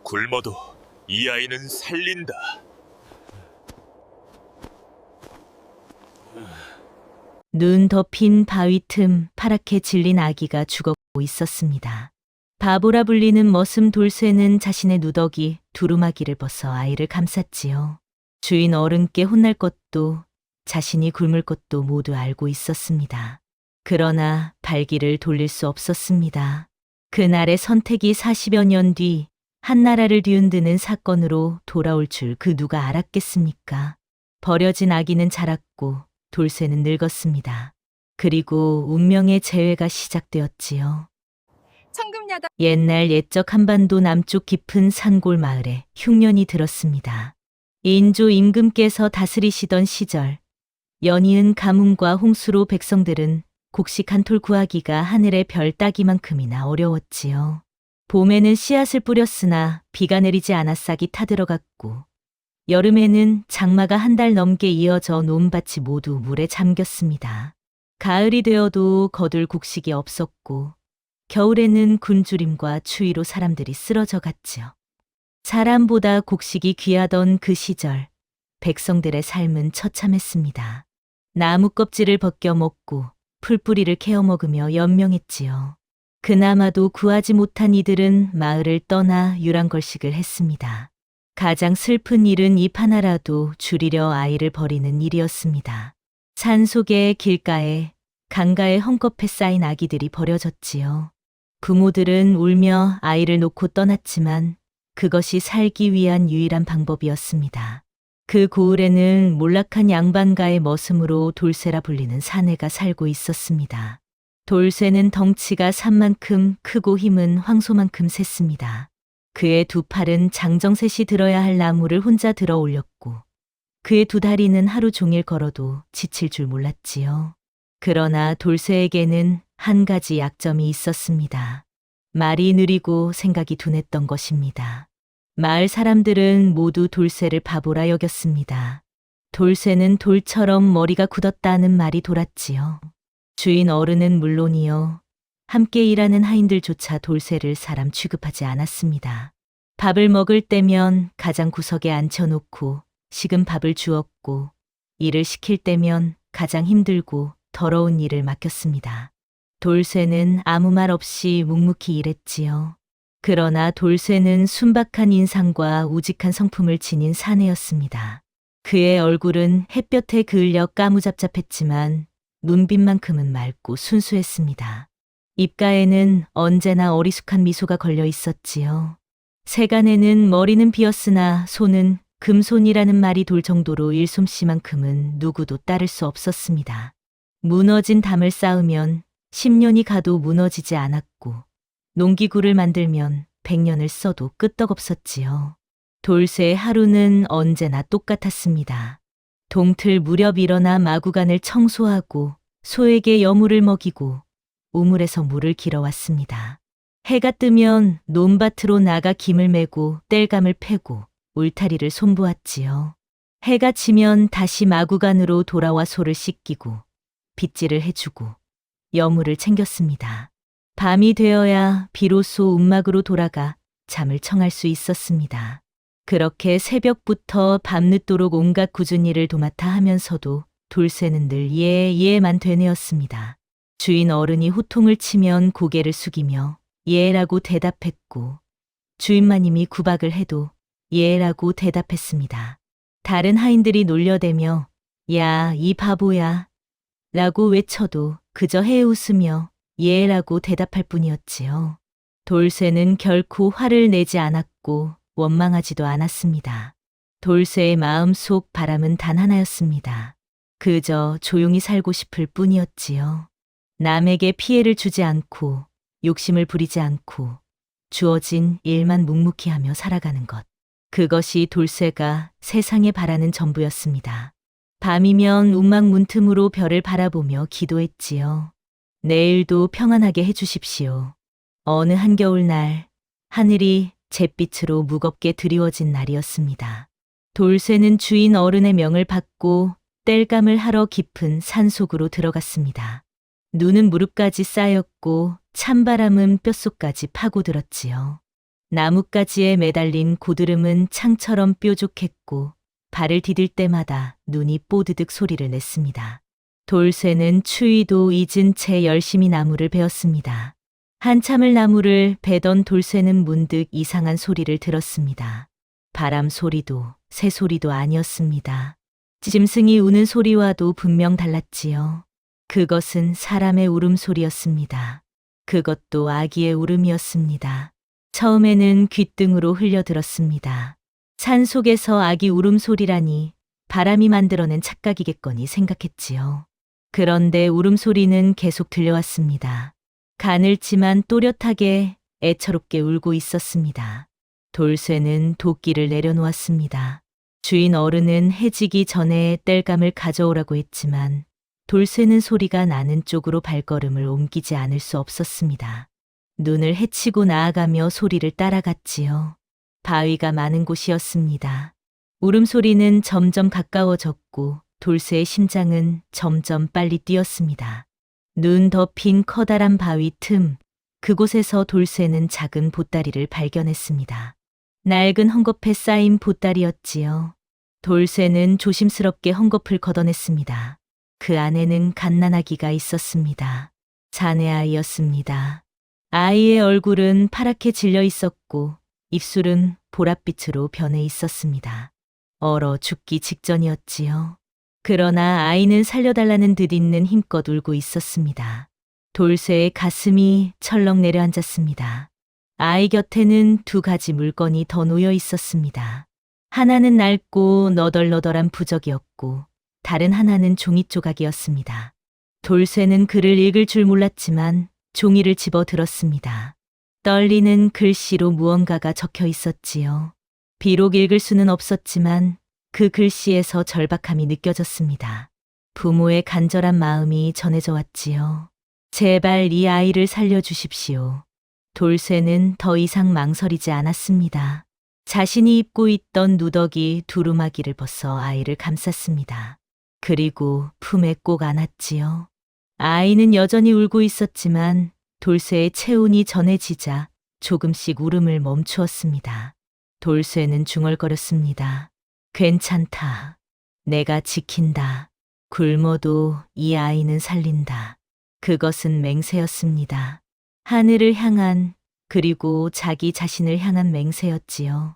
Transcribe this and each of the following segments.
굶어도 이 아이는 살린다. 눈 덮인 바위 틈 파랗게 질린 아기가 죽어가고 있었습니다. 바보라 불리는 머슴 돌쇠는 자신의 누더기 두루마기를 벗어 아이를 감쌌지요. 주인 어른께 혼날 것도 자신이 굶을 것도 모두 알고 있었습니다. 그러나 발길을 돌릴 수 없었습니다. 그날의 선택이 40여 년 뒤 한나라를 뒤흔드는 사건으로 돌아올 줄 그 누가 알았겠습니까? 버려진 아기는 자랐고 돌쇠는 늙었습니다. 그리고 운명의 재회가 시작되었지요. 청금야단 옛날 옛적 한반도 남쪽 깊은 산골 마을에 흉년이 들었습니다. 인조 임금께서 다스리시던 시절 연이은 가뭄과 홍수로 백성들은 곡식한 톨 구하기가 하늘의 별 따기만큼이나 어려웠지요. 봄에는 씨앗을 뿌렸으나 비가 내리지 않아 싹이 타들어갔고 여름에는 장마가 한 달 넘게 이어져 논밭이 모두 물에 잠겼습니다. 가을이 되어도 거둘 곡식이 없었고 겨울에는 굶주림과 추위로 사람들이 쓰러져 갔지요. 사람보다 곡식이 귀하던 그 시절 백성들의 삶은 처참했습니다. 나무 껍질을 벗겨 먹고 풀뿌리를 캐어 먹으며 연명했지요. 그나마도 구하지 못한 이들은 마을을 떠나 유랑걸식을 했습니다. 가장 슬픈 일은 입 하나라도 줄이려 아이를 버리는 일이었습니다. 산속의 길가에 강가에 헝겊에 쌓인 아기들이 버려졌지요. 부모들은 울며 아이를 놓고 떠났지만 그것이 살기 위한 유일한 방법이었습니다. 그 고을에는 몰락한 양반가의 머슴으로 돌쇠라 불리는 사내가 살고 있었습니다. 돌쇠는 덩치가 산만큼 크고 힘은 황소만큼 셌습니다. 그의 두 팔은 장정셋이 들어야 할 나무를 혼자 들어 올렸고 그의 두 다리는 하루 종일 걸어도 지칠 줄 몰랐지요. 그러나 돌쇠에게는 한 가지 약점이 있었습니다. 말이 느리고 생각이 둔했던 것입니다. 마을 사람들은 모두 돌쇠를 바보라 여겼습니다. 돌쇠는 돌처럼 머리가 굳었다는 말이 돌았지요. 주인 어른은 물론이요. 함께 일하는 하인들조차 돌쇠를 사람 취급하지 않았습니다. 밥을 먹을 때면 가장 구석에 앉혀놓고 식은 밥을 주었고 일을 시킬 때면 가장 힘들고 더러운 일을 맡겼습니다. 돌쇠는 아무 말 없이 묵묵히 일했지요. 그러나 돌쇠는 순박한 인상과 우직한 성품을 지닌 사내였습니다. 그의 얼굴은 햇볕에 그을려 까무잡잡했지만 눈빛만큼은 맑고 순수했습니다. 입가에는 언제나 어리숙한 미소가 걸려 있었지요. 세간에는 머리는 비었으나 손은 금손이라는 말이 돌 정도로 일솜씨만큼은 누구도 따를 수 없었습니다. 무너진 담을 쌓으면 10년이 가도 무너지지 않았고 농기구를 만들면 100년을 써도 끄떡없었지요. 돌쇠의 하루는 언제나 똑같았습니다. 동틀 무렵 일어나 마구간을 청소하고 소에게 여물을 먹이고 우물에서 물을 길어왔습니다. 해가 뜨면 논밭으로 나가 김을 메고 땔감을 패고 울타리를 손보았지요. 해가 지면 다시 마구간으로 돌아와 소를 씻기고 빗질을 해주고 여물을 챙겼습니다. 밤이 되어야 비로소 움막으로 돌아가 잠을 청할 수 있었습니다. 그렇게 새벽부터 밤늦도록 온갖 굳은 일을 도맡아 하면서도 돌쇠는 늘 예만 되뇌었습니다. 주인 어른이 호통을 치면 고개를 숙이며 예라고 대답했고 주인마님이 구박을 해도 예라고 대답했습니다. 다른 하인들이 놀려대며 야, 이 바보야 라고 외쳐도 그저 해웃으며 예라고 대답할 뿐이었지요. 돌쇠는 결코 화를 내지 않았고 원망하지도 않았습니다. 돌쇠의 마음속 바람은 단 하나였습니다. 그저 조용히 살고 싶을 뿐이었지요. 남에게 피해를 주지 않고 욕심을 부리지 않고 주어진 일만 묵묵히 하며 살아가는 것. 그것이 돌쇠가 세상에 바라는 전부였습니다. 밤이면 움막 문틈으로 별을 바라보며 기도했지요. 내일도 평안하게 해주십시오. 어느 한겨울날 하늘이 잿빛으로 무겁게 드리워진 날이었습니다. 돌쇠는 주인 어른의 명을 받고 땔감을 하러 깊은 산속으로 들어갔습니다. 눈은 무릎까지 쌓였고 찬바람은 뼛속까지 파고들었지요. 나뭇가지에 매달린 고드름은 창처럼 뾰족했고 발을 디딜 때마다 눈이 뽀드득 소리를 냈습니다. 돌쇠는 추위도 잊은 채 열심히 나무를 베었습니다. 한참을 나무를 베던 돌쇠는 문득 이상한 소리를 들었습니다. 바람 소리도 새 소리도 아니었습니다. 짐승이 우는 소리와도 분명 달랐지요. 그것은 사람의 울음소리였습니다. 그것도 아기의 울음이었습니다. 처음에는 귓등으로 흘려들었습니다. 산 속에서 아기 울음소리라니 바람이 만들어낸 착각이겠거니 생각했지요. 그런데 울음소리는 계속 들려왔습니다. 가늘지만 또렷하게 애처롭게 울고 있었습니다. 돌쇠는 도끼를 내려놓았습니다. 주인 어른은 해지기 전에 땔감을 가져오라고 했지만 돌쇠는 소리가 나는 쪽으로 발걸음을 옮기지 않을 수 없었습니다. 눈을 헤치고 나아가며 소리를 따라갔지요. 바위가 많은 곳이었습니다. 울음소리는 점점 가까워졌고 돌쇠의 심장은 점점 빨리 뛰었습니다. 눈 덮인 커다란 바위 틈, 그곳에서 돌쇠는 작은 보따리를 발견했습니다. 낡은 헝겊에 쌓인 보따리였지요. 돌쇠는 조심스럽게 헝겊을 걷어냈습니다. 그 안에는 갓난아기가 있었습니다. 사내아이였습니다. 아이의 얼굴은 파랗게 질려 있었고 입술은 보랏빛으로 변해 있었습니다. 얼어 죽기 직전이었지요. 그러나 아이는 살려달라는 듯 있는 힘껏 울고 있었습니다. 돌쇠의 가슴이 철렁 내려앉았습니다. 아이 곁에는 두 가지 물건이 더 놓여 있었습니다. 하나는 낡고 너덜너덜한 부적이었고 다른 하나는 종이 조각이었습니다. 돌쇠는 글을 읽을 줄 몰랐지만 종이를 집어 들었습니다. 떨리는 글씨로 무언가가 적혀 있었지요. 비록 읽을 수는 없었지만 그 글씨에서 절박함이 느껴졌습니다. 부모의 간절한 마음이 전해져 왔지요. 제발 이 아이를 살려주십시오. 돌쇠는 더 이상 망설이지 않았습니다. 자신이 입고 있던 누더기 두루마기를 벗어 아이를 감쌌습니다. 그리고 품에 꼭 안았지요. 아이는 여전히 울고 있었지만 돌쇠의 체온이 전해지자 조금씩 울음을 멈추었습니다. 돌쇠는 중얼거렸습니다. 괜찮다. 내가 지킨다. 굶어도 이 아이는 살린다. 그것은 맹세였습니다. 하늘을 향한 그리고 자기 자신을 향한 맹세였지요.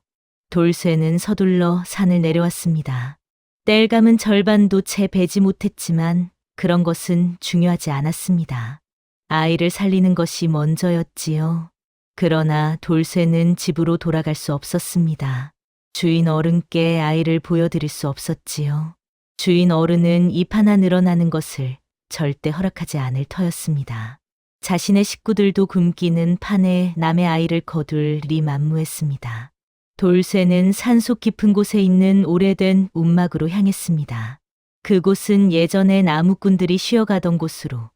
돌쇠는 서둘러 산을 내려왔습니다. 땔감은 절반도 채 베지 못했지만 그런 것은 중요하지 않았습니다. 아이를 살리는 것이 먼저였지요. 그러나 돌쇠는 집으로 돌아갈 수 없었습니다. 주인 어른께 아이를 보여드릴 수 없었지요. 주인 어른은 입 하나 늘어나는 것을 절대 허락하지 않을 터였습니다. 자신의 식구들도 굶기는 판에 남의 아이를 거둘 리 만무했습니다. 돌쇠는 산속 깊은 곳에 있는 오래된 움막으로 향했습니다. 그곳은 예전에 나무꾼들이 쉬어가던 곳으로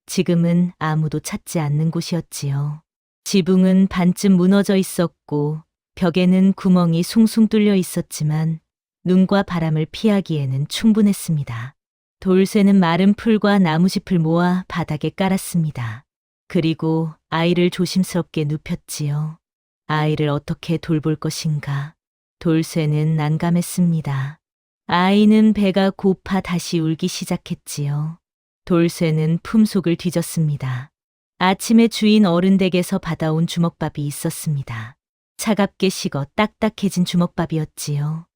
지금은 아무도 찾지 않는 곳이었지요. 지붕은 반쯤 무너져 있었고 벽에는 구멍이 숭숭 뚫려 있었지만 눈과 바람을 피하기에는 충분했습니다. 돌쇠는 마른 풀과 나무짚을 모아 바닥에 깔았습니다. 그리고 아이를 조심스럽게 눕혔지요. 아이를 어떻게 돌볼 것인가. 돌쇠는 난감했습니다. 아이는 배가 고파 다시 울기 시작했지요. 돌쇠는 품속을 뒤졌습니다. 아침에 주인 어른 댁에서 받아온 주먹밥이 있었습니다. 차갑게 식어 딱딱해진 주먹밥이었지요.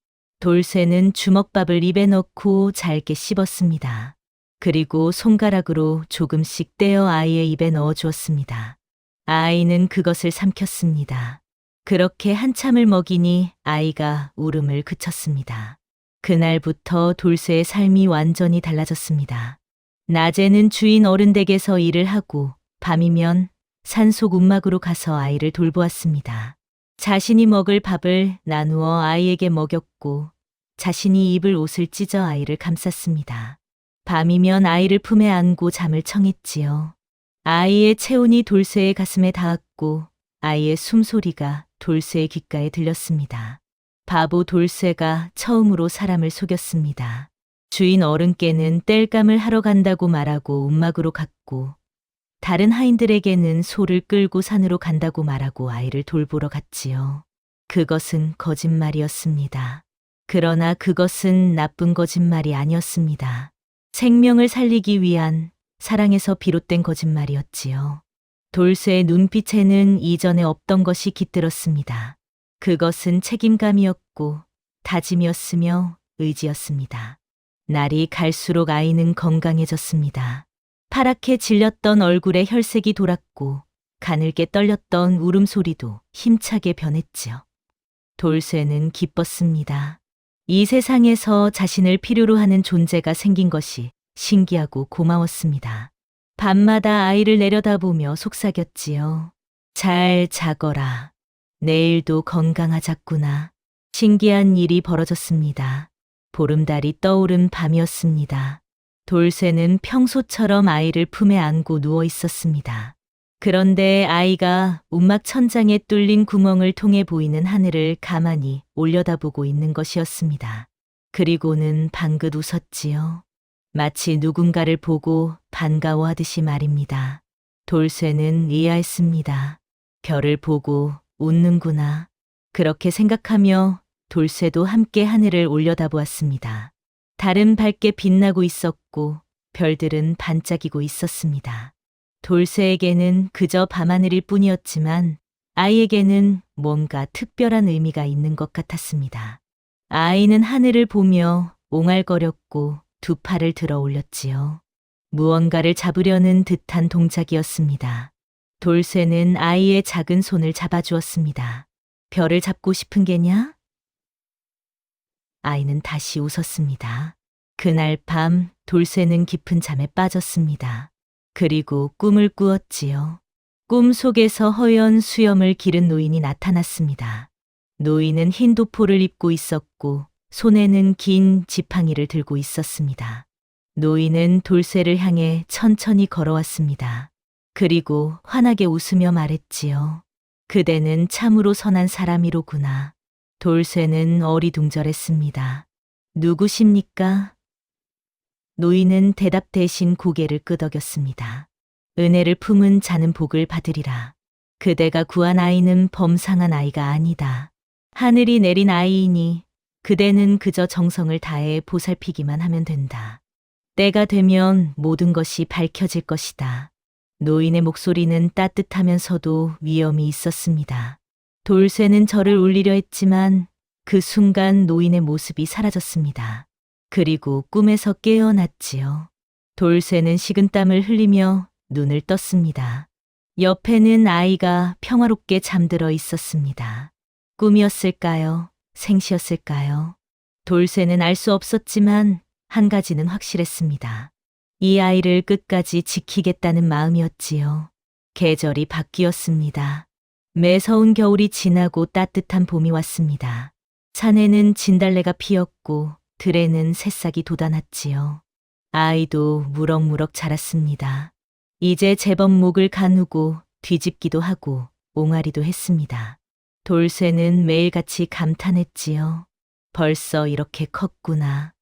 돌쇠는 주먹밥을 입에 넣고 잘게 씹었습니다. 그리고 손가락으로 조금씩 떼어 아이의 입에 넣어 주었습니다. 아이는 그것을 삼켰습니다. 그렇게 한참을 먹이니 아이가 울음을 그쳤습니다. 그날부터 돌쇠의 삶이 완전히 달라졌습니다. 낮에는 주인 어른 댁에서 일을 하고 밤이면 산속 움막으로 가서 아이를 돌보았습니다. 자신이 먹을 밥을 나누어 아이에게 먹였고 자신이 입을 옷을 찢어 아이를 감쌌습니다. 밤이면 아이를 품에 안고 잠을 청했지요. 아이의 체온이 돌쇠의 가슴에 닿았고 아이의 숨소리가 돌쇠의 귓가에 들렸습니다. 바보 돌쇠가 처음으로 사람을 속였습니다. 주인 어른께는 땔감을 하러 간다고 말하고 움막으로 갔고 다른 하인들에게는 소를 끌고 산으로 간다고 말하고 아이를 돌보러 갔지요. 그것은 거짓말이었습니다. 그러나 그것은 나쁜 거짓말이 아니었습니다. 생명을 살리기 위한 사랑에서 비롯된 거짓말이었지요. 돌쇠의 눈빛에는 이전에 없던 것이 깃들었습니다. 그것은 책임감이었고 다짐이었으며 의지였습니다. 날이 갈수록 아이는 건강해졌습니다. 파랗게 질렸던 얼굴에 혈색이 돌았고 가늘게 떨렸던 울음소리도 힘차게 변했지요. 돌쇠는 기뻤습니다. 이 세상에서 자신을 필요로 하는 존재가 생긴 것이 신기하고 고마웠습니다. 밤마다 아이를 내려다보며 속삭였지요. 잘 자거라. 내일도 건강하자꾸나. 신기한 일이 벌어졌습니다. 보름달이 떠오른 밤이었습니다. 돌쇠는 평소처럼 아이를 품에 안고 누워 있었습니다. 그런데 아이가 움막 천장에 뚫린 구멍을 통해 보이는 하늘을 가만히 올려다보고 있는 것이었습니다. 그리고는 방긋 웃었지요. 마치 누군가를 보고 반가워하듯이 말입니다. 돌쇠는 이해했습니다. 별을 보고 웃는구나. 그렇게 생각하며 돌쇠도 함께 하늘을 올려다보았습니다. 달은 밝게 빛나고 있었고 별들은 반짝이고 있었습니다. 돌쇠에게는 그저 밤하늘일 뿐이었지만 아이에게는 뭔가 특별한 의미가 있는 것 같았습니다. 아이는 하늘을 보며 옹알거렸고 두 팔을 들어 올렸지요. 무언가를 잡으려는 듯한 동작이었습니다. 돌쇠는 아이의 작은 손을 잡아주었습니다. 별을 잡고 싶은 게냐? 아이는 다시 웃었습니다. 그날 밤 돌쇠는 깊은 잠에 빠졌습니다. 그리고 꿈을 꾸었지요. 꿈 속에서 허연 수염을 기른 노인이 나타났습니다. 노인은 흰 도포를 입고 있었고 손에는 긴 지팡이를 들고 있었습니다. 노인은 돌쇠를 향해 천천히 걸어왔습니다. 그리고 환하게 웃으며 말했지요. 그대는 참으로 선한 사람이로구나. 돌쇠는 어리둥절했습니다. 누구십니까? 노인은 대답 대신 고개를 끄덕였습니다. 은혜를 품은 자는 복을 받으리라. 그대가 구한 아이는 범상한 아이가 아니다. 하늘이 내린 아이이니 그대는 그저 정성을 다해 보살피기만 하면 된다. 때가 되면 모든 것이 밝혀질 것이다. 노인의 목소리는 따뜻하면서도 위엄이 있었습니다. 돌쇠는 저를 울리려 했지만 그 순간 노인의 모습이 사라졌습니다. 그리고 꿈에서 깨어났지요. 돌쇠는 식은땀을 흘리며 눈을 떴습니다. 옆에는 아이가 평화롭게 잠들어 있었습니다. 꿈이었을까요? 생시였을까요? 돌쇠는 알 수 없었지만 한 가지는 확실했습니다. 이 아이를 끝까지 지키겠다는 마음이었지요. 계절이 바뀌었습니다. 매서운 겨울이 지나고 따뜻한 봄이 왔습니다. 산에는 진달래가 피었고 들에는 새싹이 돋아났지요. 아이도 무럭무럭 자랐습니다. 이제 제법 목을 가누고 뒤집기도 하고 옹알이도 했습니다. 돌쇠는 매일같이 감탄했지요. 벌써 이렇게 컸구나.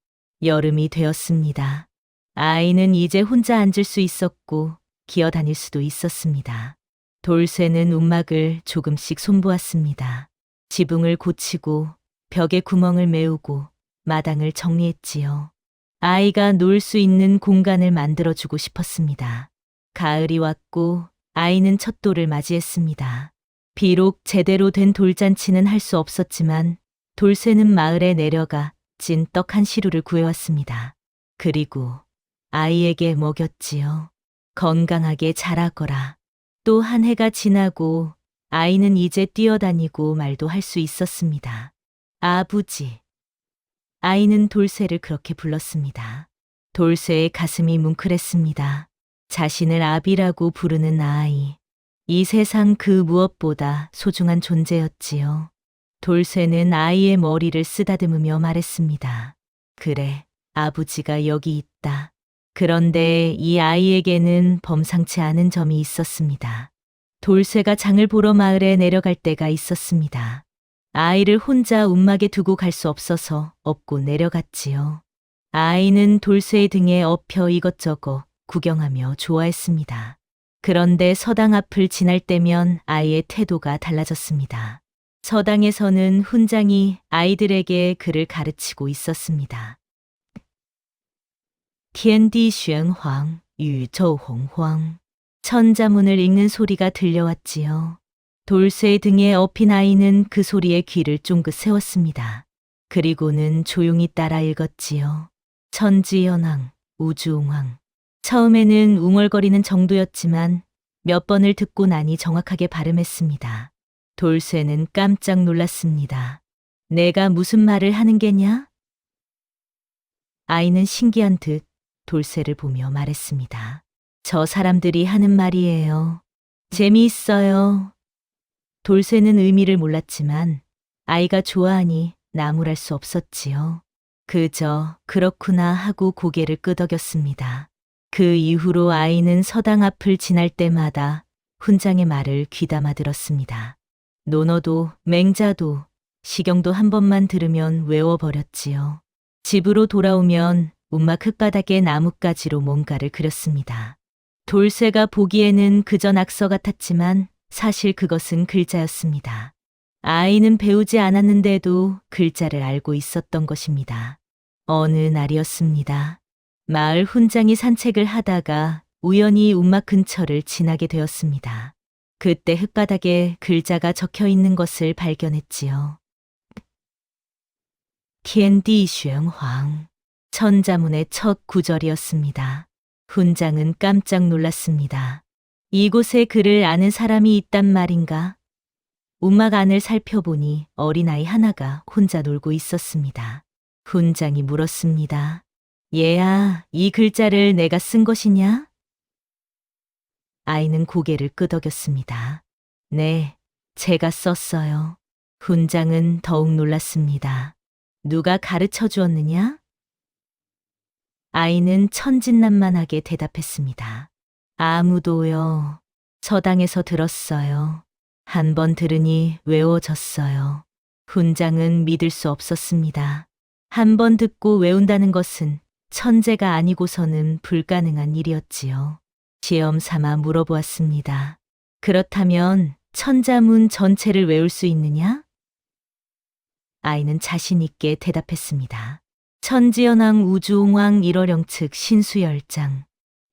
여름이 되었습니다. 아이는 이제 혼자 앉을 수 있었고 기어다닐 수도 있었습니다. 돌쇠는 움막을 조금씩 손보았습니다. 지붕을 고치고 벽에 구멍을 메우고 마당을 정리했지요. 아이가 놀 수 있는 공간을 만들어주고 싶었습니다. 가을이 왔고 아이는 첫 돌을 맞이했습니다. 비록 제대로 된 돌잔치는 할 수 없었지만 돌쇠는 마을에 내려가 찐 떡 한 시루를 구해왔습니다. 그리고 아이에게 먹였지요. 건강하게 자라거라. 또 한 해가 지나고 아이는 이제 뛰어다니고 말도 할 수 있었습니다. 아부지. 아이는 돌쇠를 그렇게 불렀습니다. 돌쇠의 가슴이 뭉클했습니다. 자신을 아비라고 부르는 아이. 이 세상 그 무엇보다 소중한 존재였지요. 돌쇠는 아이의 머리를 쓰다듬으며 말했습니다. 그래, 아버지가 여기 있다. 그런데 이 아이에게는 범상치 않은 점이 있었습니다. 돌쇠가 장을 보러 마을에 내려갈 때가 있었습니다. 아이를 혼자 움막에 두고 갈 수 없어서 업고 내려갔지요. 아이는 돌쇠의 등에 엎여 이것저것 구경하며 좋아했습니다. 그런데 서당 앞을 지날 때면 아이의 태도가 달라졌습니다. 서당에서는 훈장이 아이들에게 글을 가르치고 있었습니다. 天地玄黄, 유조홍황. 천자문을 읽는 소리가 들려왔지요. 돌쇠 등에 업힌 아이는 그 소리에 귀를 쫑긋 세웠습니다. 그리고는 조용히 따라 읽었지요. 천지연왕, 우주옹왕. 처음에는 웅얼거리는 정도였지만 몇 번을 듣고 나니 정확하게 발음했습니다. 돌쇠는 깜짝 놀랐습니다. 내가 무슨 말을 하는 게냐? 아이는 신기한 듯 돌쇠를 보며 말했습니다. 저 사람들이 하는 말이에요. 재미있어요. 돌쇠는 의미를 몰랐지만 아이가 좋아하니 나무랄 수 없었지요. 그저 그렇구나 하고 고개를 끄덕였습니다. 그 이후로 아이는 서당 앞을 지날 때마다 훈장의 말을 귀담아 들었습니다. 논어도 맹자도 시경도 한 번만 들으면 외워버렸지요. 집으로 돌아오면 움막 흙바닥에 나뭇가지로 뭔가를 그렸습니다. 돌쇠가 보기에는 그저 낙서 같았지만 사실 그것은 글자였습니다. 아이는 배우지 않았는데도 글자를 알고 있었던 것입니다. 어느 날이었습니다. 마을 훈장이 산책을 하다가 우연히 움막 근처를 지나게 되었습니다. 그때 흙바닥에 글자가 적혀 있는 것을 발견했지요. 天地玄黄. 천자문의 첫 구절이었습니다. 훈장은 깜짝 놀랐습니다. 이곳에 글을 아는 사람이 있단 말인가? 움막 안을 살펴보니 어린아이 하나가 혼자 놀고 있었습니다. 훈장이 물었습니다. 얘야, 이 글자를 내가 쓴 것이냐? 아이는 고개를 끄덕였습니다. 네, 제가 썼어요. 훈장은 더욱 놀랐습니다. 누가 가르쳐 주었느냐? 아이는 천진난만하게 대답했습니다. 아무도요. 서당에서 들었어요. 한 번 들으니 외워졌어요. 훈장은 믿을 수 없었습니다. 한 번 듣고 외운다는 것은 천재가 아니고서는 불가능한 일이었지요. 시험 삼아 물어보았습니다. 그렇다면 천자문 전체를 외울 수 있느냐? 아이는 자신 있게 대답했습니다. 천지연왕 우주옹왕 일어령측 신수열장.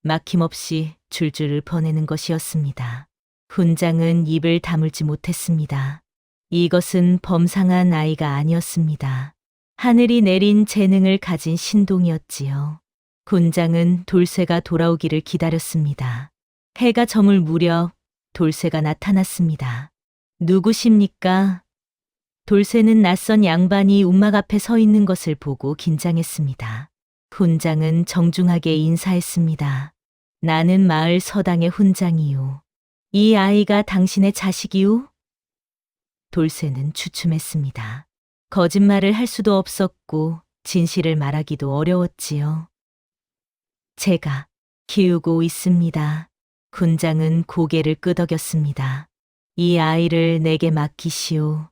막힘없이 줄줄을 퍼내는 것이었습니다. 훈장은 입을 다물지 못했습니다. 이것은 범상한 아이가 아니었습니다. 하늘이 내린 재능을 가진 신동이었지요. 훈장은 돌쇠가 돌아오기를 기다렸습니다. 해가 저물 무렵 돌쇠가 나타났습니다. 누구십니까? 돌쇠는 낯선 양반이 움막 앞에 서 있는 것을 보고 긴장했습니다. 훈장은 정중하게 인사했습니다. 나는 마을 서당의 훈장이요. 이 아이가 당신의 자식이요? 돌쇠는 주춤했습니다. 거짓말을 할 수도 없었고 진실을 말하기도 어려웠지요. 제가 키우고 있습니다. 훈장은 고개를 끄덕였습니다. 이 아이를 내게 맡기시오.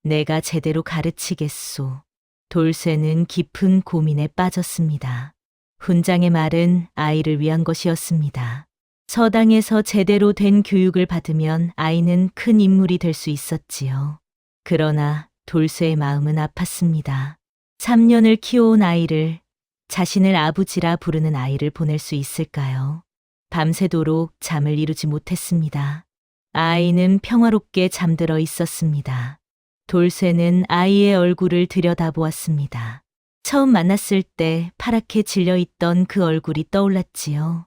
내가 제대로 가르치겠소. 돌쇠는 깊은 고민에 빠졌습니다. 훈장의 말은 아이를 위한 것이었습니다. 서당에서 제대로 된 교육을 받으면 아이는 큰 인물이 될 수 있었지요. 그러나 돌쇠의 마음은 아팠습니다. 3년을 키워온 아이를, 자신을 아버지라 부르는 아이를 보낼 수 있을까요? 밤새도록 잠을 이루지 못했습니다. 아이는 평화롭게 잠들어 있었습니다. 돌쇠는 아이의 얼굴을 들여다보았습니다. 처음 만났을 때 파랗게 질려있던 그 얼굴이 떠올랐지요.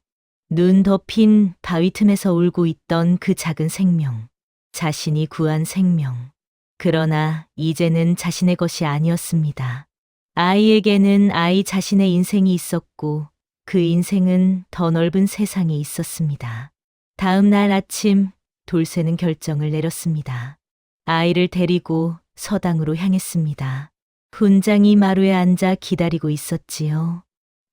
눈 덮인 바위 틈에서 울고 있던 그 작은 생명. 자신이 구한 생명. 그러나 이제는 자신의 것이 아니었습니다. 아이에게는 아이 자신의 인생이 있었고 그 인생은 더 넓은 세상에 있었습니다. 다음 날 아침 돌쇠는 결정을 내렸습니다. 아이를 데리고 서당으로 향했습니다. 훈장이 마루에 앉아 기다리고 있었지요.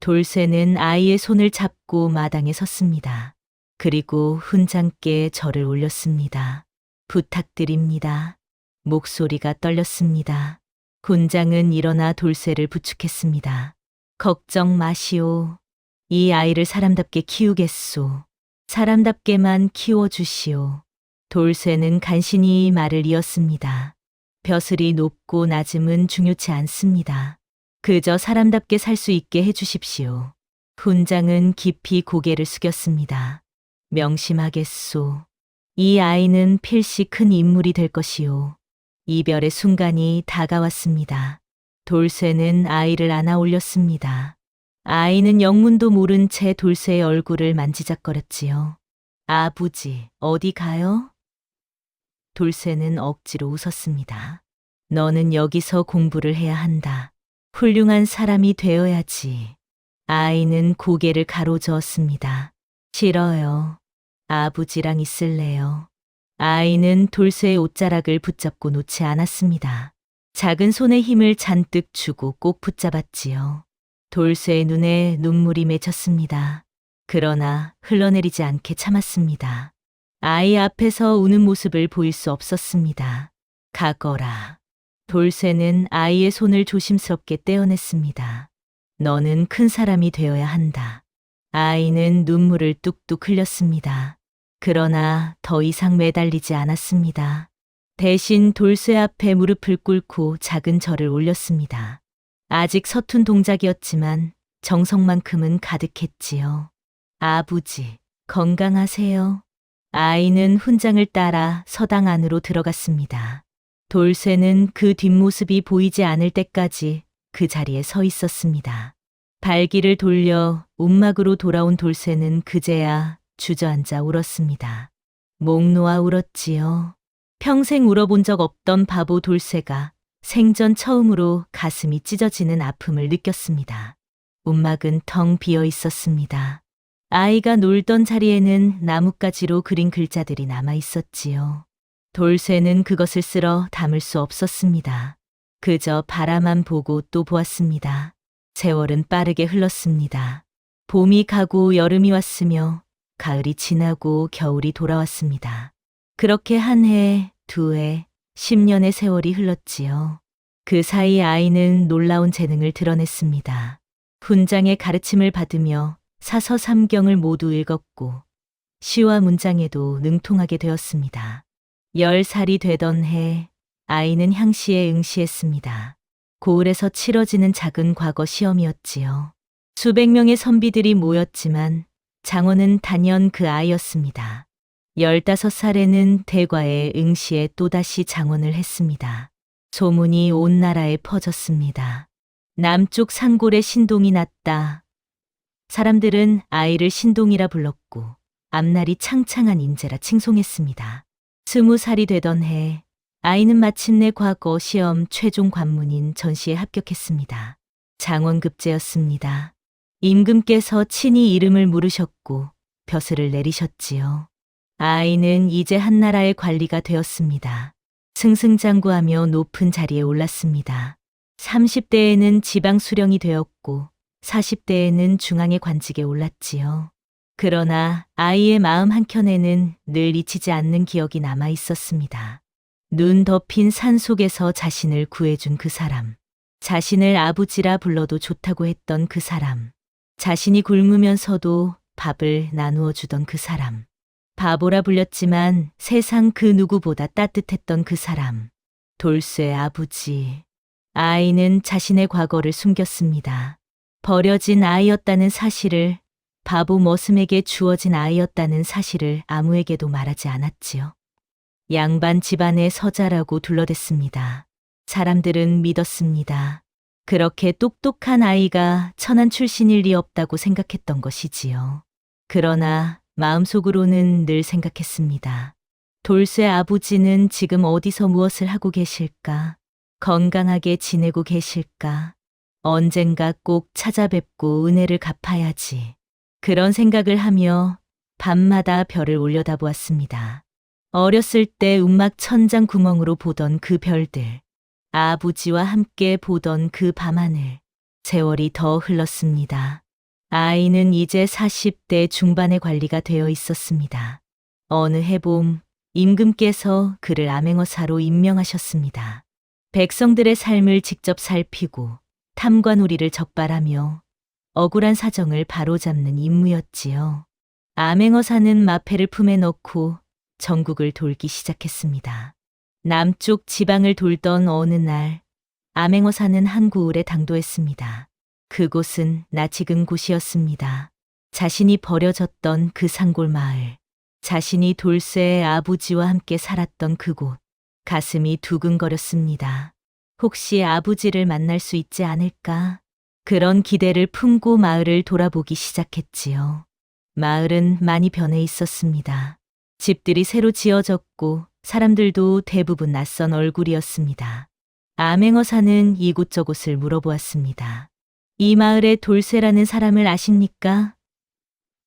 돌쇠는 아이의 손을 잡고 마당에 섰습니다. 그리고 훈장께 절을 올렸습니다. 부탁드립니다. 목소리가 떨렸습니다. 훈장은 일어나 돌쇠를 부축했습니다. 걱정 마시오. 이 아이를 사람답게 키우겠소. 사람답게만 키워주시오. 돌쇠는 간신히 말을 이었습니다. 벼슬이 높고 낮음은 중요치 않습니다. 그저 사람답게 살 수 있게 해주십시오. 훈장은 깊이 고개를 숙였습니다. 명심하겠소. 이 아이는 필시 큰 인물이 될 것이오. 이별의 순간이 다가왔습니다. 돌쇠는 아이를 안아 올렸습니다. 아이는 영문도 모른 채 돌쇠의 얼굴을 만지작거렸지요. 아부지, 어디 가요? 돌쇠는 억지로 웃었습니다. 너는 여기서 공부를 해야 한다. 훌륭한 사람이 되어야지. 아이는 고개를 가로저었습니다. 싫어요. 아부지랑 있을래요. 아이는 돌쇠의 옷자락을 붙잡고 놓지 않았습니다. 작은 손에 힘을 잔뜩 주고 꼭 붙잡았지요. 돌쇠의 눈에 눈물이 맺혔습니다. 그러나 흘러내리지 않게 참았습니다. 아이 앞에서 우는 모습을 보일 수 없었습니다. 가거라. 돌쇠는 아이의 손을 조심스럽게 떼어냈습니다. 너는 큰 사람이 되어야 한다. 아이는 눈물을 뚝뚝 흘렸습니다. 그러나 더 이상 매달리지 않았습니다. 대신 돌쇠 앞에 무릎을 꿇고 작은 절을 올렸습니다. 아직 서툰 동작이었지만 정성만큼은 가득했지요. 아부지, 건강하세요. 아이는 훈장을 따라 서당 안으로 들어갔습니다. 돌쇠는 그 뒷모습이 보이지 않을 때까지 그 자리에 서 있었습니다. 발기를 돌려 움막으로 돌아온 돌쇠는 그제야 주저앉아 울었습니다. 목 놓아 울었지요. 평생 울어본 적 없던 바보 돌쇠가 생전 처음으로 가슴이 찢어지는 아픔을 느꼈습니다. 움막은 텅 비어 있었습니다. 아이가 놀던 자리에는 나뭇가지로 그린 글자들이 남아 있었지요. 돌쇠는 그것을 쓸어 담을 수 없었습니다. 그저 바라만 보고 또 보았습니다. 세월은 빠르게 흘렀습니다. 봄이 가고 여름이 왔으며 가을이 지나고 겨울이 돌아왔습니다. 그렇게 한 해, 두 해, 10년의 세월이 흘렀지요. 그 사이 아이는 놀라운 재능을 드러냈습니다. 훈장의 가르침을 받으며 사서 삼경을 모두 읽었고 시와 문장에도 능통하게 되었습니다. 10살이 되던 해 아이는 향시에 응시했습니다. 고을에서 치러지는 작은 과거 시험이었지요. 수백 명의 선비들이 모였지만 장원은 단연 그 아이였습니다. 15살에는 대과의 응시에 또다시 장원을 했습니다. 소문이 온 나라에 퍼졌습니다. 남쪽 산골에 신동이 났다. 사람들은 아이를 신동이라 불렀고 앞날이 창창한 인재라 칭송했습니다. 20살이 되던 해 아이는 마침내 과거 시험 최종 관문인 전시에 합격했습니다. 장원급제였습니다. 임금께서 친히 이름을 물으셨고 벼슬을 내리셨지요. 아이는 이제 한나라의 관리가 되었습니다. 승승장구하며 높은 자리에 올랐습니다. 30대에는 지방 수령이 되었고 40대에는 중앙의 관직에 올랐지요. 그러나 아이의 마음 한켠에는 늘 잊히지 않는 기억이 남아 있었습니다. 눈 덮인 산 속에서 자신을 구해준 그 사람. 자신을 아부지라 불러도 좋다고 했던 그 사람. 자신이 굶으면서도 밥을 나누어 주던 그 사람. 바보라 불렸지만 세상 그 누구보다 따뜻했던 그 사람. 돌쇠 아부지. 아이는 자신의 과거를 숨겼습니다. 버려진 아이였다는 사실을, 바보 머슴에게 주어진 아이였다는 사실을 아무에게도 말하지 않았지요. 양반 집안의 서자라고 둘러댔습니다. 사람들은 믿었습니다. 그렇게 똑똑한 아이가 천한 출신일 리 없다고 생각했던 것이지요. 그러나 마음속으로는 늘 생각했습니다. 돌쇠 아버지는 지금 어디서 무엇을 하고 계실까? 건강하게 지내고 계실까? 언젠가 꼭 찾아뵙고 은혜를 갚아야지. 그런 생각을 하며 밤마다 별을 올려다보았습니다. 어렸을 때 움막 천장 구멍으로 보던 그 별들, 아버지와 함께 보던 그 밤하늘, 세월이 더 흘렀습니다. 아이는 이제 40대 중반의 관리가 되어 있었습니다. 어느 해봄, 임금께서 그를 암행어사로 임명하셨습니다. 백성들의 삶을 직접 살피고 탐관오리를 적발하며 억울한 사정을 바로잡는 임무였지요. 암행어사는 마패를 품에 넣고 전국을 돌기 시작했습니다. 남쪽 지방을 돌던 어느 날 암행어사는 한 고을에 당도했습니다. 그곳은 나지금 곳이었습니다. 자신이 버려졌던 그 산골 마을, 자신이 돌쇠의 아버지와 함께 살았던 그곳, 가슴이 두근거렸습니다. 혹시 아버지를 만날 수 있지 않을까? 그런 기대를 품고 마을을 돌아보기 시작했지요. 마을은 많이 변해 있었습니다. 집들이 새로 지어졌고 사람들도 대부분 낯선 얼굴이었습니다. 암행어사는 이곳저곳을 물어보았습니다. 이 마을에 돌쇠라는 사람을 아십니까?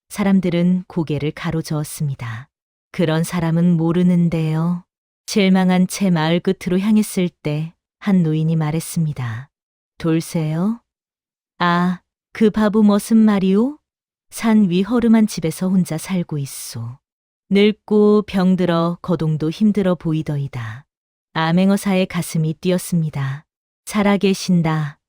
사람들은 고개를 가로저었습니다. 그런 사람은 모르는데요. 실망한 채 마을 끝으로 향했을 때 한 노인이 말했습니다. 돌쇠요? 아, 그 바보 머슴 말이오? 산 위 허름한 집에서 혼자 살고 있소. 늙고 병들어 거동도 힘들어 보이더이다. 암행어사의 가슴이 뛰었습니다. 살아계신다.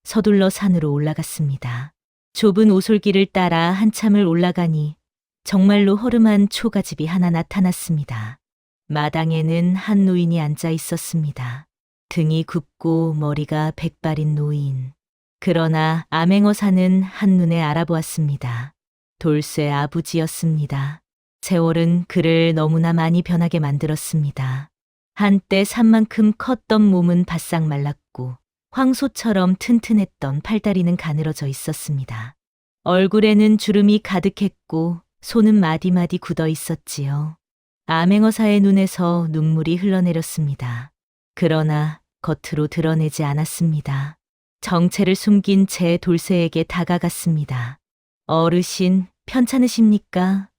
서둘러 산으로 올라갔습니다. 좁은 오솔길을 따라 한참을 올라가니 정말로 허름한 초가집이 하나 나타났습니다. 마당에는 한 노인이 앉아 있었습니다. 등이 굽고 머리가 백발인 노인. 그러나 암행어사는 한눈에 알아보았습니다. 돌쇠 아버지였습니다. 세월은 그를 너무나 많이 변하게 만들었습니다. 한때 산만큼 컸던 몸은 바싹 말랐고 황소처럼 튼튼했던 팔다리는 가늘어져 있었습니다. 얼굴에는 주름이 가득했고 손은 마디마디 굳어 있었지요. 암행어사의 눈에서 눈물이 흘러내렸습니다. 그러나 겉으로 드러내지 않았습니다. 정체를 숨긴 채 돌쇠에게 다가갔습니다. 어르신, 편찮으십니까?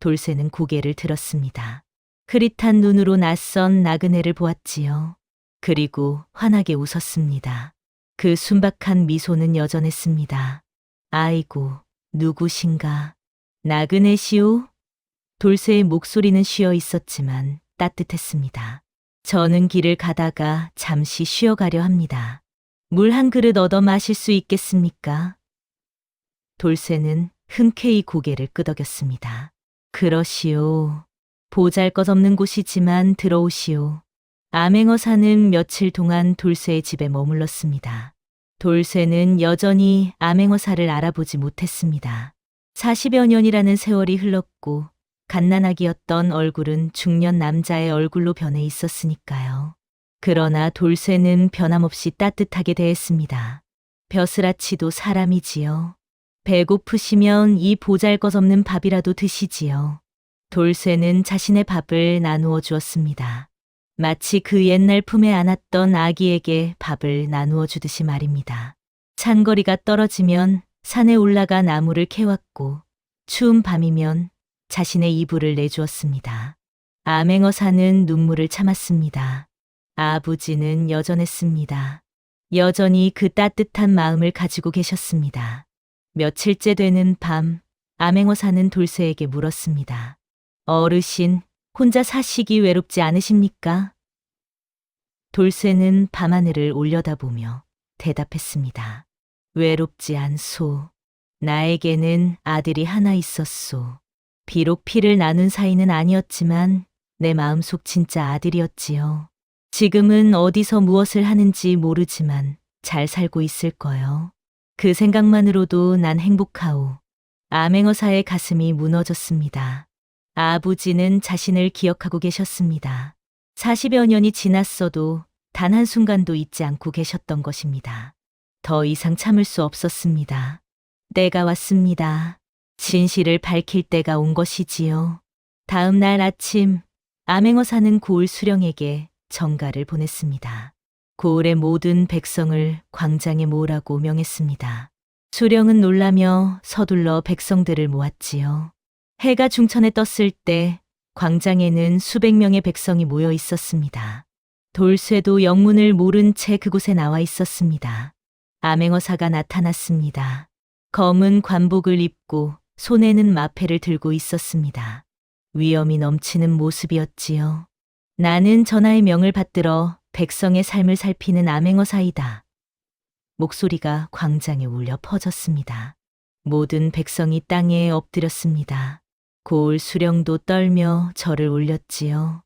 돌쇠는 고개를 들었습니다. 흐릿한 눈으로 낯선 나그네를 보았지요. 그리고 환하게 웃었습니다. 그 순박한 미소는 여전했습니다. 아이고, 누구신가? 나그네시오? 돌쇠의 목소리는 쉬어 있었지만 따뜻했습니다. 저는 길을 가다가 잠시 쉬어가려 합니다. 물 한 그릇 얻어 마실 수 있겠습니까? 돌쇠는 흔쾌히 고개를 끄덕였습니다. 그러시오. 보잘것없는 곳이지만 들어오시오. 암행어사는 며칠 동안 돌쇠의 집에 머물렀습니다. 돌쇠는 여전히 암행어사를 알아보지 못했습니다. 40여 년이라는 세월이 흘렀고 갓난아기였던 얼굴은 중년 남자의 얼굴로 변해 있었으니까요. 그러나 돌쇠는 변함없이 따뜻하게 대했습니다. 벼슬아치도 사람이지요. 배고프시면 이 보잘것없는 밥이라도 드시지요. 돌쇠는 자신의 밥을 나누어 주었습니다. 마치 그 옛날 품에 안았던 아기에게 밥을 나누어 주듯이 말입니다. 찬거리가 떨어지면 산에 올라가 나무를 캐왔고 추운 밤이면 자신의 이불을 내주었습니다. 암행어사는 눈물을 참았습니다. 아버지는 여전했습니다. 여전히 그 따뜻한 마음을 가지고 계셨습니다. 며칠째 되는 밤, 암행어사는 돌쇠에게 물었습니다. 어르신, 혼자 사시기 외롭지 않으십니까? 돌쇠는 밤하늘을 올려다보며 대답했습니다. 외롭지 않소. 나에게는 아들이 하나 있었소. 비록 피를 나눈 사이는 아니었지만 내 마음속 진짜 아들이었지요. 지금은 어디서 무엇을 하는지 모르지만 잘 살고 있을 거요. 그 생각만으로도 난 행복하오. 암행어사의 가슴이 무너졌습니다. 아버지는 자신을 기억하고 계셨습니다. 40여 년이 지났어도 단 한순간도 잊지 않고 계셨던 것입니다. 더 이상 참을 수 없었습니다. 때가 왔습니다. 진실을 밝힐 때가 온 것이지요. 다음 날 아침, 암행어사는 고을 수령에게 전가를 보냈습니다. 고을의 모든 백성을 광장에 모으라고 명했습니다. 수령은 놀라며 서둘러 백성들을 모았지요. 해가 중천에 떴을 때 광장에는 수백 명의 백성이 모여 있었습니다. 돌쇠도 영문을 모른 채 그곳에 나와 있었습니다. 암행어사가 나타났습니다. 검은 관복을 입고 손에는 마패를 들고 있었습니다. 위엄이 넘치는 모습이었지요. 나는 전하의 명을 받들어 백성의 삶을 살피는 암행어사이다. 목소리가 광장에 울려 퍼졌습니다. 모든 백성이 땅에 엎드렸습니다. 고을 수령도 떨며 절을 올렸지요.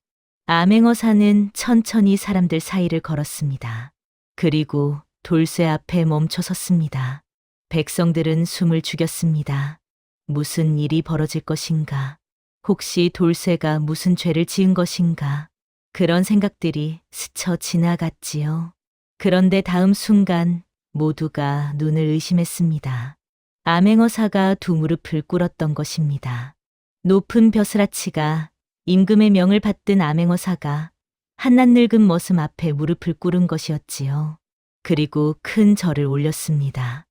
암행어사는 천천히 사람들 사이를 걸었습니다. 그리고 돌쇠 앞에 멈춰 섰습니다. 백성들은 숨을 죽였습니다. 무슨 일이 벌어질 것인가? 혹시 돌쇠가 무슨 죄를 지은 것인가? 그런 생각들이 스쳐 지나갔지요. 그런데 다음 순간 모두가 눈을 의심했습니다. 암행어사가 두 무릎을 꿇었던 것입니다. 높은 벼슬아치가 임금의 명을 받든 암행어사가 한낱 늙은 머슴 앞에 무릎을 꿇은 것이었지요. 그리고 큰 절을 올렸습니다.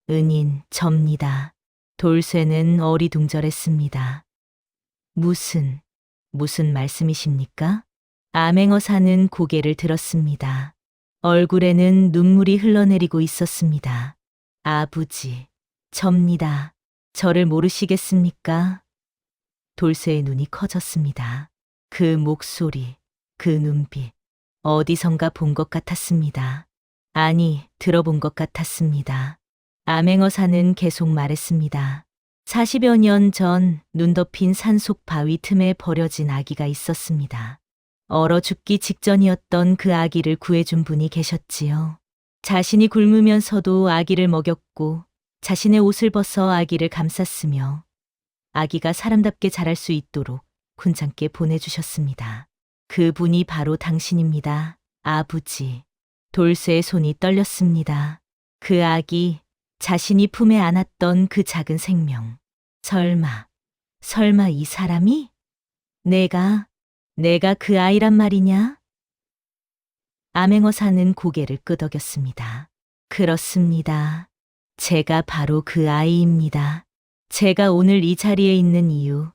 은인, 접니다. 돌쇠는 어리둥절했습니다. 무슨 말씀이십니까? 암행어사는 고개를 들었습니다. 얼굴에는 눈물이 흘러내리고 있었습니다. 아버지, 접니다. 저를 모르시겠습니까? 돌쇠의 눈이 커졌습니다. 그 목소리, 그 눈빛, 어디선가 본 것 같았습니다. 아니, 들어본 것 같았습니다. 암행어사는 계속 말했습니다. 40여 년 전 눈 덮인 산속 바위 틈에 버려진 아기가 있었습니다. 얼어 죽기 직전이었던 그 아기를 구해준 분이 계셨지요. 자신이 굶으면서도 아기를 먹였고 자신의 옷을 벗어 아기를 감쌌으며 아기가 사람답게 자랄 수 있도록 군장께 보내주셨습니다. 그분이 바로 당신입니다. 아버지. 돌쇠의 손이 떨렸습니다. 그 아기, 자신이 품에 안았던 그 작은 생명. 설마 이 사람이? 내가 그 아이란 말이냐? 암행어사는 고개를 끄덕였습니다. 그렇습니다. 제가 바로 그 아이입니다. 제가 오늘 이 자리에 있는 이유,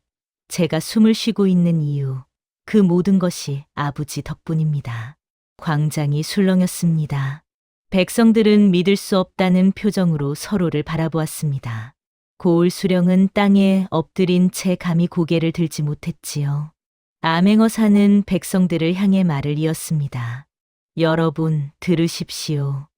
제가 숨을 쉬고 있는 이유, 그 모든 것이 아버지 덕분입니다. 광장이 술렁였습니다. 백성들은 믿을 수 없다는 표정으로 서로를 바라보았습니다. 고을 수령은 땅에 엎드린 채 감히 고개를 들지 못했지요. 암행어사는 백성들을 향해 말을 이었습니다. 여러분, 들으십시오.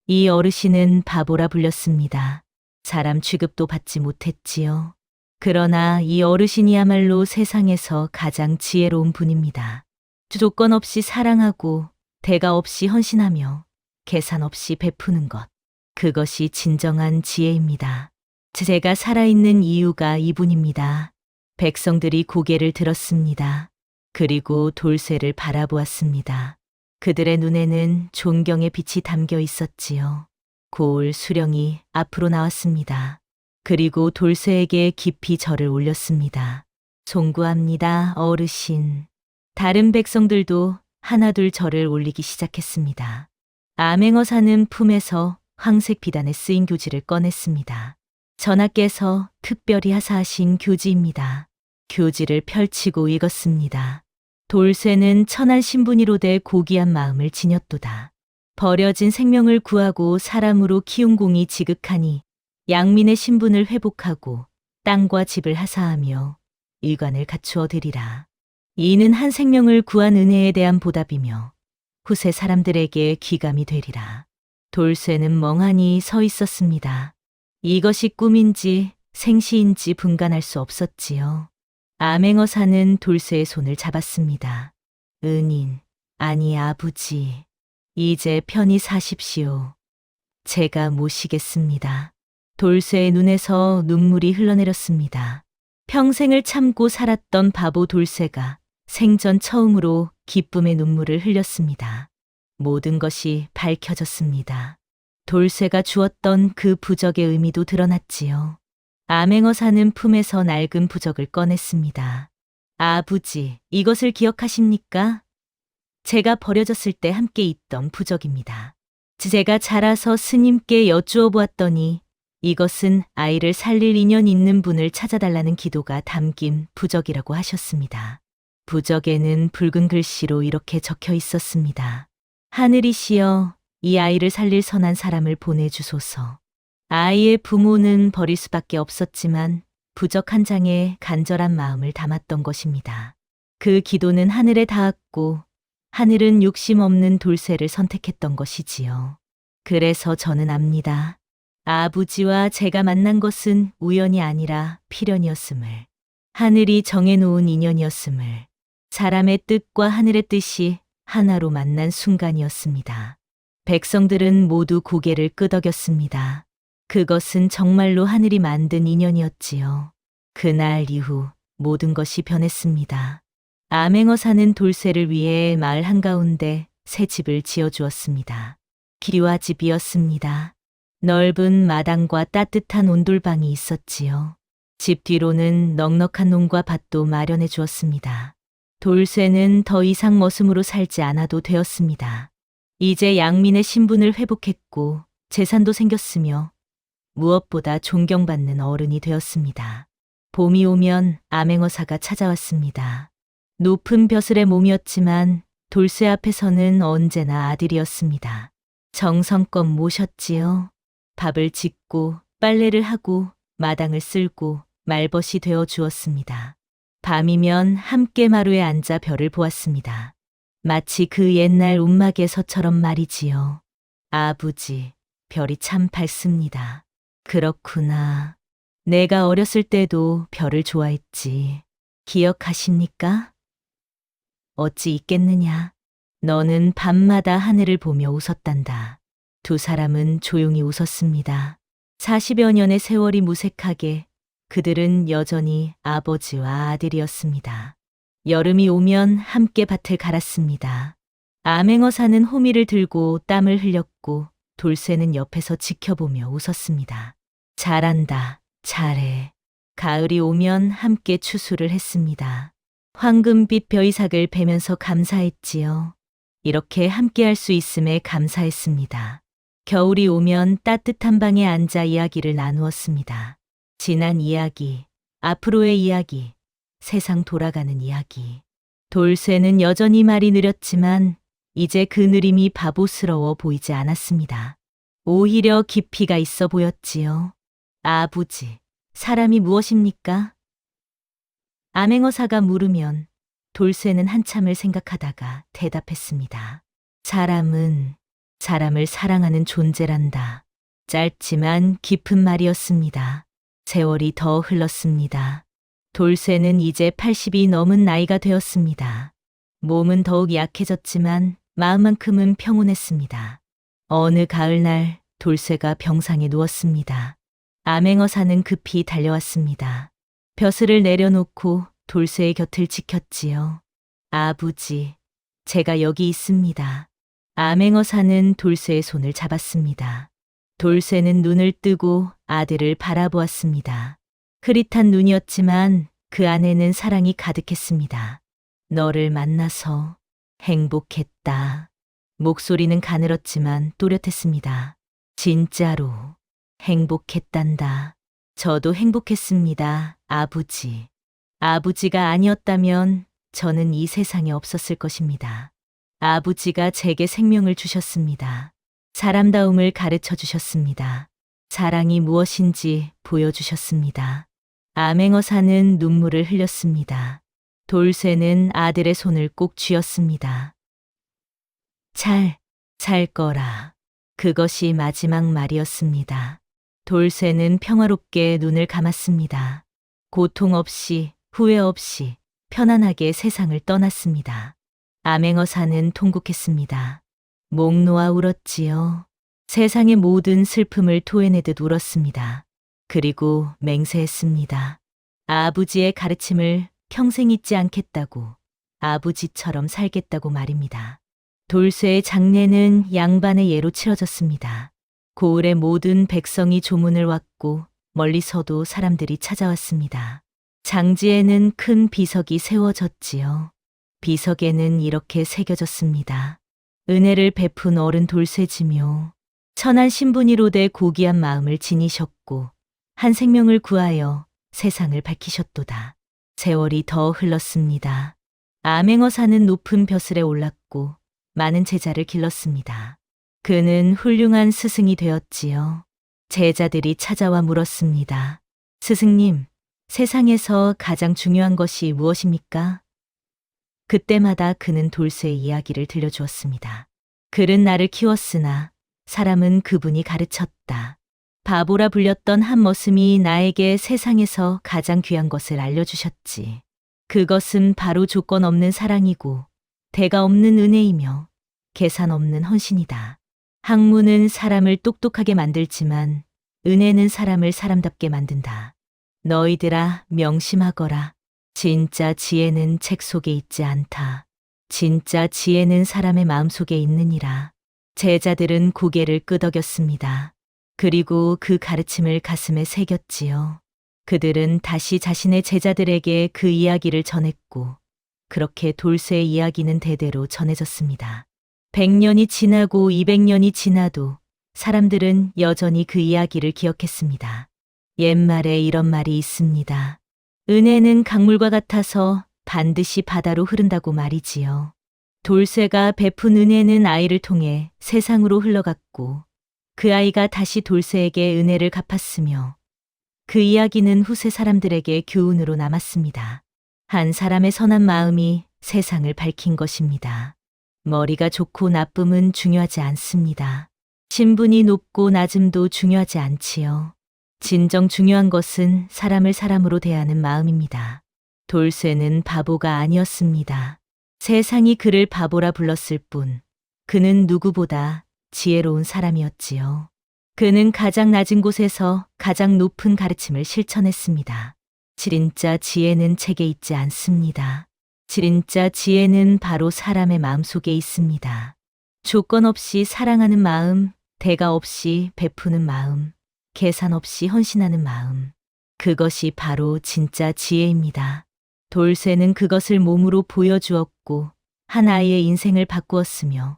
이 어르신은 바보라 불렸습니다. 사람 취급도 받지 못했지요. 그러나 이 어르신이야말로 세상에서 가장 지혜로운 분입니다. 조건 없이 사랑하고 대가 없이 헌신하며 계산 없이 베푸는 것. 그것이 진정한 지혜입니다. 제가 살아있는 이유가 이분입니다. 백성들이 고개를 들었습니다. 그리고 돌쇠를 바라보았습니다. 그들의 눈에는 존경의 빛이 담겨 있었지요. 고을 수령이 앞으로 나왔습니다. 그리고 돌쇠에게 깊이 절을 올렸습니다. 송구합니다, 어르신. 다른 백성들도 하나둘 절을 올리기 시작했습니다. 암행어사는 품에서 황색 비단에 쓰인 교지를 꺼냈습니다. 전하께서 특별히 하사하신 교지입니다. 교지를 펼치고 읽었습니다. 돌쇠는 천한 신분이로되 고귀한 마음을 지녔도다. 버려진 생명을 구하고 사람으로 키운 공이 지극하니 양민의 신분을 회복하고 땅과 집을 하사하며 일관을 갖추어 드리라. 이는 한 생명을 구한 은혜에 대한 보답이며 후세 사람들에게 귀감이 되리라. 돌쇠는 멍하니 서 있었습니다. 이것이 꿈인지 생시인지 분간할 수 없었지요. 암행어사는 돌쇠의 손을 잡았습니다. 은인, 아니 아버지, 이제 편히 사십시오. 제가 모시겠습니다. 돌쇠의 눈에서 눈물이 흘러내렸습니다. 평생을 참고 살았던 바보 돌쇠가 생전 처음으로 기쁨의 눈물을 흘렸습니다. 모든 것이 밝혀졌습니다. 돌쇠가 주었던 그 부적의 의미도 드러났지요. 암행어사는 품에서 낡은 부적을 꺼냈습니다. 아버지, 이것을 기억하십니까? 제가 버려졌을 때 함께 있던 부적입니다. 제가 자라서 스님께 여쭈어 보았더니 이것은 아이를 살릴 인연 있는 분을 찾아달라는 기도가 담긴 부적이라고 하셨습니다. 부적에는 붉은 글씨로 이렇게 적혀 있었습니다. 하늘이시여, 이 아이를 살릴 선한 사람을 보내주소서. 아이의 부모는 버릴 수밖에 없었지만 부적 한 장에 간절한 마음을 담았던 것입니다. 그 기도는 하늘에 닿았고 하늘은 욕심 없는 돌쇠를 선택했던 것이지요. 그래서 저는 압니다. 아버지와 제가 만난 것은 우연이 아니라 필연이었음을, 하늘이 정해놓은 인연이었음을, 사람의 뜻과 하늘의 뜻이 하나로 만난 순간이었습니다. 백성들은 모두 고개를 끄덕였습니다. 그것은 정말로 하늘이 만든 인연이었지요. 그날 이후 모든 것이 변했습니다. 암행어사는 돌쇠를 위해 마을 한가운데 새 집을 지어주었습니다. 기와집이었습니다. 넓은 마당과 따뜻한 온돌방이 있었지요. 집 뒤로는 넉넉한 농과 밭도 마련해 주었습니다. 돌쇠는 더 이상 머슴으로 살지 않아도 되었습니다. 이제 양민의 신분을 회복했고 재산도 생겼으며 무엇보다 존경받는 어른이 되었습니다. 봄이 오면 암행어사가 찾아왔습니다. 높은 벼슬의 몸이었지만 돌쇠 앞에서는 언제나 아들이었습니다. 정성껏 모셨지요. 밥을 짓고 빨래를 하고 마당을 쓸고 말벗이 되어 주었습니다. 밤이면 함께 마루에 앉아 별을 보았습니다. 마치 그 옛날 움막에서처럼 말이지요. 아버지, 별이 참 밝습니다. 그렇구나. 내가 어렸을 때도 별을 좋아했지. 기억하십니까? 어찌 있겠느냐. 너는 밤마다 하늘을 보며 웃었단다. 두 사람은 조용히 웃었습니다. 40여 년의 세월이 무색하게 그들은 여전히 아버지와 아들이었습니다. 여름이 오면 함께 밭을 갈았습니다. 암행어사는 호미를 들고 땀을 흘렸고 돌쇠는 옆에서 지켜보며 웃었습니다. 잘한다, 잘해. 가을이 오면 함께 추수를 했습니다. 황금빛 벼이삭을 베면서 감사했지요. 이렇게 함께 할 수 있음에 감사했습니다. 겨울이 오면 따뜻한 방에 앉아 이야기를 나누었습니다. 지난 이야기, 앞으로의 이야기, 세상 돌아가는 이야기. 돌쇠는 여전히 말이 느렸지만 이제 그 느림이 바보스러워 보이지 않았습니다. 오히려 깊이가 있어 보였지요. 아버지, 사람이 무엇입니까? 암행어사가 물으면 돌쇠는 한참을 생각하다가 대답했습니다. 사람은 사람을 사랑하는 존재란다. 짧지만 깊은 말이었습니다. 세월이 더 흘렀습니다. 돌쇠는 이제 80이 넘은 나이가 되었습니다. 몸은 더욱 약해졌지만 마음만큼은 평온했습니다. 어느 가을날 돌쇠가 병상에 누웠습니다. 암행어사는 급히 달려왔습니다. 벼슬을 내려놓고 돌쇠의 곁을 지켰지요. 아버지, 제가 여기 있습니다. 암행어사는 돌쇠의 손을 잡았습니다. 돌쇠는 눈을 뜨고 아들을 바라보았습니다. 흐릿한 눈이었지만 그 안에는 사랑이 가득했습니다. 너를 만나서 행복했다. 목소리는 가늘었지만 또렷했습니다. 진짜로 행복했단다. 저도 행복했습니다, 아버지. 아버지가 아니었다면 저는 이 세상에 없었을 것입니다. 아버지가 제게 생명을 주셨습니다. 사람다움을 가르쳐 주셨습니다. 사랑이 무엇인지 보여주셨습니다. 암행어사는 눈물을 흘렸습니다. 돌쇠는 아들의 손을 꼭 쥐었습니다. 살 거라. 그것이 마지막 말이었습니다. 돌쇠는 평화롭게 눈을 감았습니다. 고통 없이, 후회 없이 편안하게 세상을 떠났습니다. 암행어사는 통곡했습니다. 목 놓아 울었지요. 세상의 모든 슬픔을 토해내듯 울었습니다. 그리고 맹세했습니다. 아버지의 가르침을 평생 잊지 않겠다고, 아버지처럼 살겠다고 말입니다. 돌쇠의 장례는 양반의 예로 치러졌습니다. 고을의 모든 백성이 조문을 왔고 멀리서도 사람들이 찾아왔습니다. 장지에는 큰 비석이 세워졌지요. 비석에는 이렇게 새겨졌습니다. 은혜를 베푼 어른 돌쇠지묘. 천한 신분이로되 고귀한 마음을 지니셨고 한 생명을 구하여 세상을 밝히셨도다. 세월이 더 흘렀습니다. 암행어사는 높은 벼슬에 올랐고 많은 제자를 길렀습니다. 그는 훌륭한 스승이 되었지요. 제자들이 찾아와 물었습니다. 스승님, 세상에서 가장 중요한 것이 무엇입니까? 그때마다 그는 돌쇠의 이야기를 들려주었습니다. 글은 나를 키웠으나 사람은 그분이 가르쳤다. 바보라 불렸던 한 머슴이 나에게 세상에서 가장 귀한 것을 알려주셨지. 그것은 바로 조건 없는 사랑이고 대가 없는 은혜이며 계산 없는 헌신이다. 학문은 사람을 똑똑하게 만들지만 은혜는 사람을 사람답게 만든다. 너희들아 명심하거라. 진짜 지혜는 책 속에 있지 않다. 진짜 지혜는 사람의 마음속에 있느니라. 제자들은 고개를 끄덕였습니다. 그리고 그 가르침을 가슴에 새겼지요. 그들은 다시 자신의 제자들에게 그 이야기를 전했고 그렇게 돌쇠의 이야기는 대대로 전해졌습니다. 100년이 지나고 200년이 지나도 사람들은 여전히 그 이야기를 기억했습니다. 옛말에 이런 말이 있습니다. 은혜는 강물과 같아서 반드시 바다로 흐른다고 말이지요. 돌쇠가 베푼 은혜는 아이를 통해 세상으로 흘러갔고 그 아이가 다시 돌쇠에게 은혜를 갚았으며 그 이야기는 후세 사람들에게 교훈으로 남았습니다. 한 사람의 선한 마음이 세상을 밝힌 것입니다. 머리가 좋고 나쁨은 중요하지 않습니다. 신분이 높고 낮음도 중요하지 않지요. 진정 중요한 것은 사람을 사람으로 대하는 마음입니다. 돌쇠는 바보가 아니었습니다. 세상이 그를 바보라 불렀을 뿐 그는 누구보다 지혜로운 사람이었지요. 그는 가장 낮은 곳에서 가장 높은 가르침을 실천했습니다. 진짜 지혜는 책에 있지 않습니다. 진짜 지혜는 바로 사람의 마음속에 있습니다. 조건 없이 사랑하는 마음, 대가 없이 베푸는 마음, 계산 없이 헌신하는 마음. 그것이 바로 진짜 지혜입니다. 돌쇠는 그것을 몸으로 보여주었고 한 아이의 인생을 바꾸었으며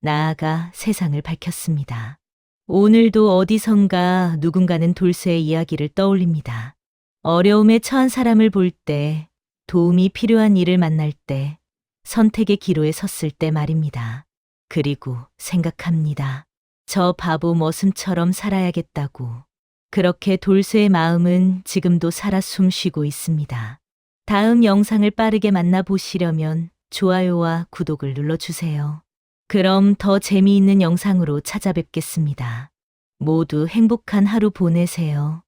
나아가 세상을 밝혔습니다. 오늘도 어디선가 누군가는 돌쇠의 이야기를 떠올립니다. 어려움에 처한 사람을 볼 때, 도움이 필요한 이를 만날 때, 선택의 기로에 섰을 때 말입니다. 그리고 생각합니다. 저 바보 머슴처럼 살아야겠다고. 그렇게 돌쇠의 마음은 지금도 살아 숨쉬고 있습니다. 다음 영상을 빠르게 만나보시려면 좋아요와 구독을 눌러주세요. 그럼 더 재미있는 영상으로 찾아뵙겠습니다. 모두 행복한 하루 보내세요.